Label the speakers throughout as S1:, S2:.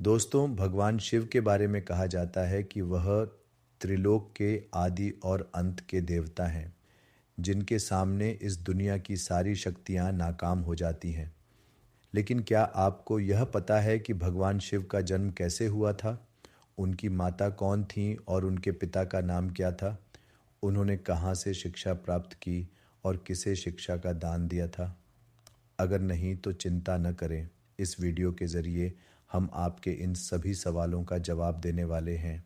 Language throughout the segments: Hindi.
S1: दोस्तों, भगवान शिव के बारे में कहा जाता है कि वह त्रिलोक के आदि और अंत के देवता हैं, जिनके सामने इस दुनिया की सारी शक्तियां नाकाम हो जाती हैं। लेकिन क्या आपको यह पता है कि भगवान शिव का जन्म कैसे हुआ था? उनकी माता कौन थीं और उनके पिता का नाम क्या था? उन्होंने कहाँ से शिक्षा प्राप्त की और किसे शिक्षा का दान दिया था? अगर नहीं तो चिंता न करें, इस वीडियो के ज़रिए हम आपके इन सभी सवालों का जवाब देने वाले हैं।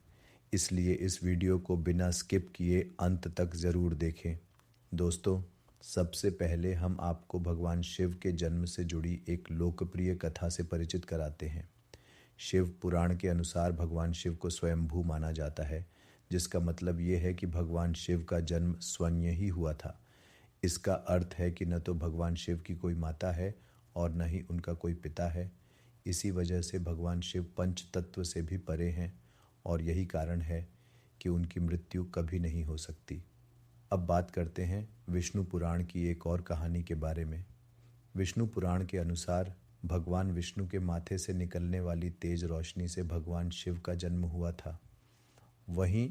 S1: इसलिए इस वीडियो को बिना स्किप किए अंत तक ज़रूर देखें। दोस्तों, सबसे पहले हम आपको भगवान शिव के जन्म से जुड़ी एक लोकप्रिय कथा से परिचित कराते हैं। शिव पुराण के अनुसार भगवान शिव को स्वयंभू माना जाता है, जिसका मतलब ये है कि भगवान शिव का जन्म स्वयं ही हुआ था। इसका अर्थ है कि न तो भगवान शिव की कोई माता है और न ही उनका कोई पिता है। इसी वजह से भगवान शिव पंच तत्व से भी परे हैं और यही कारण है कि उनकी मृत्यु कभी नहीं हो सकती। अब बात करते हैं विष्णु पुराण की एक और कहानी के बारे में। विष्णु पुराण के अनुसार भगवान विष्णु के माथे से निकलने वाली तेज रोशनी से भगवान शिव का जन्म हुआ था। वहीं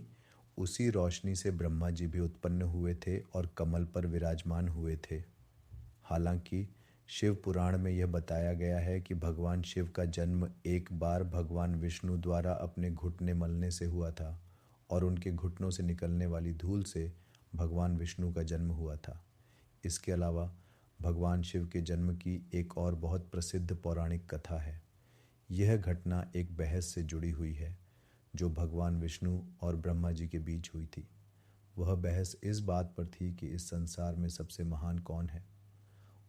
S1: उसी रोशनी से ब्रह्मा जी भी उत्पन्न हुए थे और कमल पर विराजमान हुए थे। हालांकि शिव पुराण में यह बताया गया है कि भगवान शिव का जन्म एक बार भगवान विष्णु द्वारा अपने घुटने मलने से हुआ था और उनके घुटनों से निकलने वाली धूल से भगवान विष्णु का जन्म हुआ था। इसके अलावा भगवान शिव के जन्म की एक और बहुत प्रसिद्ध पौराणिक कथा है। यह घटना एक बहस से जुड़ी हुई है जो भगवान विष्णु और ब्रह्मा जी के बीच हुई थी। वह बहस इस बात पर थी कि इस संसार में सबसे महान कौन है।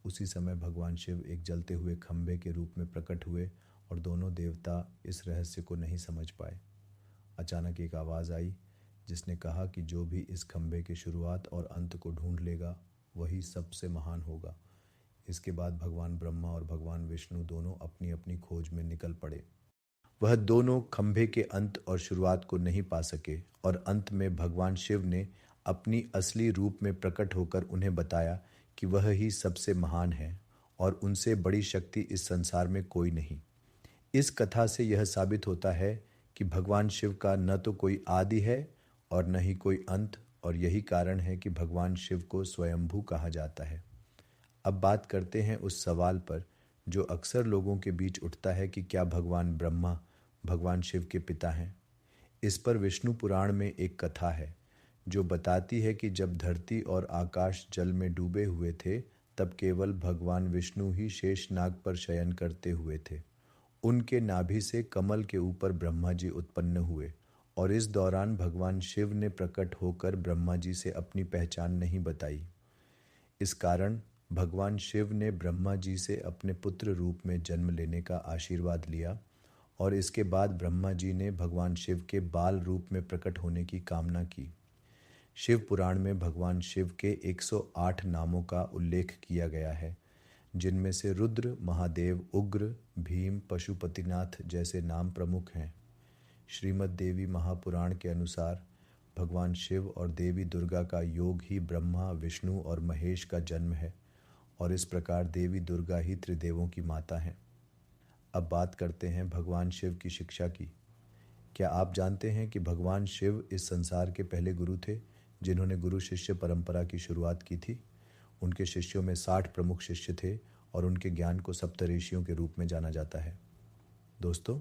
S1: उसी समय भगवान शिव एक जलते हुए खंभे के रूप में प्रकट हुए और दोनों देवता इस रहस्य को नहीं समझ पाए। अचानक एक आवाज़ आई जिसने कहा कि जो भी इस खंभे के शुरुआत और अंत को ढूंढ लेगा वही सबसे महान होगा। इसके बाद भगवान ब्रह्मा और भगवान विष्णु दोनों अपनी अपनी खोज में निकल पड़े। वह दोनों खंभे के अंत और शुरुआत को नहीं पा सके और अंत में भगवान शिव ने अपनी असली रूप में प्रकट होकर उन्हें बताया कि वह ही सबसे महान है और उनसे बड़ी शक्ति इस संसार में कोई नहीं। इस कथा से यह साबित होता है कि भगवान शिव का न तो कोई आदि है और न ही कोई अंत, और यही कारण है कि भगवान शिव को स्वयंभू कहा जाता है। अब बात करते हैं उस सवाल पर जो अक्सर लोगों के बीच उठता है कि क्या भगवान ब्रह्मा भगवान शिव के पिता हैं। इस पर विष्णु पुराण में एक कथा है जो बताती है कि जब धरती और आकाश जल में डूबे हुए थे तब केवल भगवान विष्णु ही शेषनाग पर शयन करते हुए थे। उनके नाभि से कमल के ऊपर ब्रह्मा जी उत्पन्न हुए और इस दौरान भगवान शिव ने प्रकट होकर ब्रह्मा जी से अपनी पहचान नहीं बताई। इस कारण भगवान शिव ने ब्रह्मा जी से अपने पुत्र रूप में जन्म लेने का आशीर्वाद लिया और इसके बाद ब्रह्मा जी ने भगवान शिव के बाल रूप में प्रकट होने की कामना की। शिव पुराण में भगवान शिव के 108 नामों का उल्लेख किया गया है, जिनमें से रुद्र, महादेव, उग्र, भीम, पशुपतिनाथ जैसे नाम प्रमुख हैं। श्रीमद् देवी महापुराण के अनुसार भगवान शिव और देवी दुर्गा का योग ही ब्रह्मा, विष्णु और महेश का जन्म है और इस प्रकार देवी दुर्गा ही त्रिदेवों की माता हैं। अब बात करते हैं भगवान शिव की शिक्षा की। क्या आप जानते हैं कि भगवान शिव इस संसार के पहले गुरु थे जिन्होंने गुरु शिष्य परंपरा की शुरुआत की थी। उनके शिष्यों में 60 प्रमुख शिष्य थे और उनके ज्ञान को सप्तऋषियों के रूप में जाना जाता है। दोस्तों,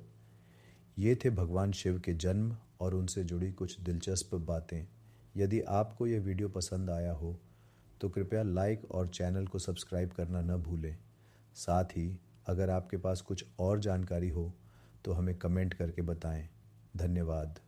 S1: ये थे भगवान शिव के जन्म और उनसे जुड़ी कुछ दिलचस्प बातें। यदि आपको यह वीडियो पसंद आया हो तो कृपया लाइक और चैनल को सब्सक्राइब करना न भूलें। साथ ही अगर आपके पास कुछ और जानकारी हो तो हमें कमेंट करके बताएं। धन्यवाद।